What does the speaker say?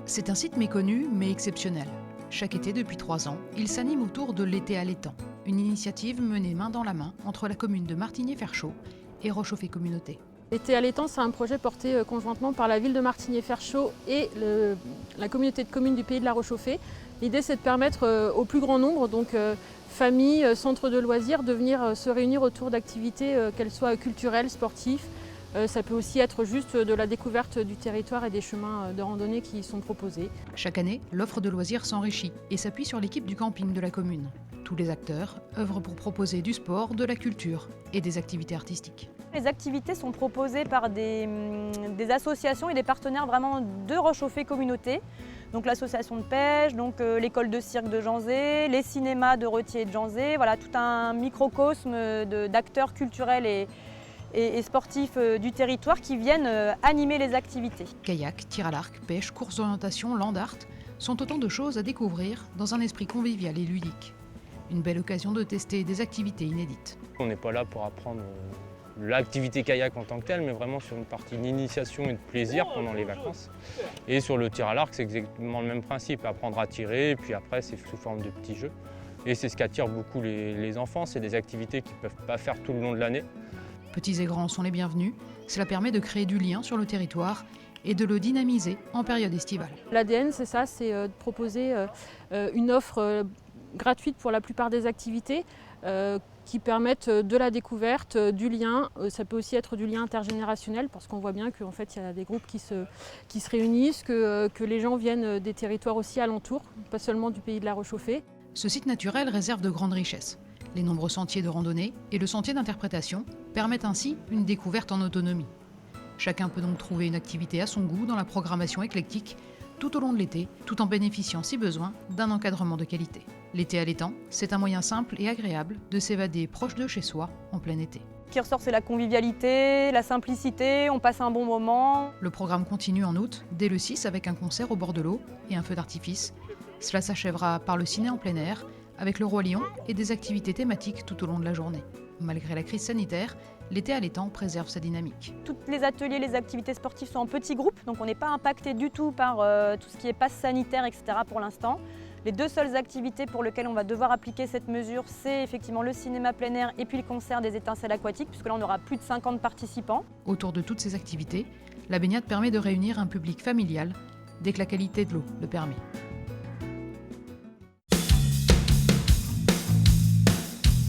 C'est un site méconnu mais exceptionnel. Chaque été depuis 3 ans, il s'anime autour de l'été à l'étang, une initiative menée main dans la main entre la commune de Martigny-Ferchaud et Rochauffé Communauté. L'été à l'étang, c'est un projet porté conjointement par la ville de Martigny-Ferchaud et la communauté de communes du Pays de la Rochauffé. L'idée, c'est de permettre au plus grand nombre, donc familles, centres de loisirs, de venir se réunir autour d'activités, qu'elles soient culturelles, sportives. Ça peut aussi être juste de la découverte du territoire et des chemins de randonnée qui y sont proposés. Chaque année, l'offre de loisirs s'enrichit et s'appuie sur l'équipe du camping de la commune. Tous les acteurs œuvrent pour proposer du sport, de la culture et des activités artistiques. Les activités sont proposées par des associations et des partenaires vraiment de Rochauffé Communauté. Donc l'association de pêche, donc l'école de cirque de Janzé, les cinémas de Retier et de Janzé, voilà tout un microcosme d'acteurs culturels et sportifs du territoire qui viennent animer les activités. Kayak, tir à l'arc, pêche, course d'orientation, land art sont autant de choses à découvrir dans un esprit convivial et ludique. Une belle occasion de tester des activités inédites. On n'est pas là pour apprendre l'activité kayak en tant que telle, mais vraiment sur une partie d'initiation et de plaisir pendant les vacances. Et sur le tir à l'arc, c'est exactement le même principe, apprendre à tirer, et puis après c'est sous forme de petits jeux. Et c'est ce qui attire beaucoup les enfants, c'est des activités qu'ils ne peuvent pas faire tout le long de l'année. Petits et grands sont les bienvenus, cela permet de créer du lien sur le territoire et de le dynamiser en période estivale. L'ADN, c'est ça, c'est de proposer une offre gratuite pour la plupart des activités qui permettent de la découverte, du lien. Ça peut aussi être du lien intergénérationnel parce qu'on voit bien qu'en fait, il y a des groupes qui se réunissent, que les gens viennent des territoires aussi alentours, pas seulement du Pays de la Rochauffé. Ce site naturel réserve de grandes richesses. Les nombreux sentiers de randonnée et le sentier d'interprétation permettent ainsi une découverte en autonomie. Chacun peut donc trouver une activité à son goût dans la programmation éclectique tout au long de l'été, tout en bénéficiant, si besoin, d'un encadrement de qualité. L'été à l'étang, c'est un moyen simple et agréable de s'évader proche de chez soi en plein été. Ce qui ressort, c'est la convivialité, la simplicité, on passe un bon moment. Le programme continue en août, dès le 6, avec un concert au bord de l'eau et un feu d'artifice. Cela s'achèvera par le ciné en plein air, avec le Roi Lion et des activités thématiques tout au long de la journée. Malgré la crise sanitaire, l'été à l'étang préserve sa dynamique. Tous les ateliers, les activités sportives sont en petits groupes, donc on n'est pas impacté du tout par tout ce qui est passe sanitaire, etc. pour l'instant. Les deux seules activités pour lesquelles on va devoir appliquer cette mesure, c'est effectivement le cinéma plein air et puis le concert des étincelles aquatiques, puisque là on aura plus de 50 participants. Autour de toutes ces activités, la baignade permet de réunir un public familial dès que la qualité de l'eau le permet.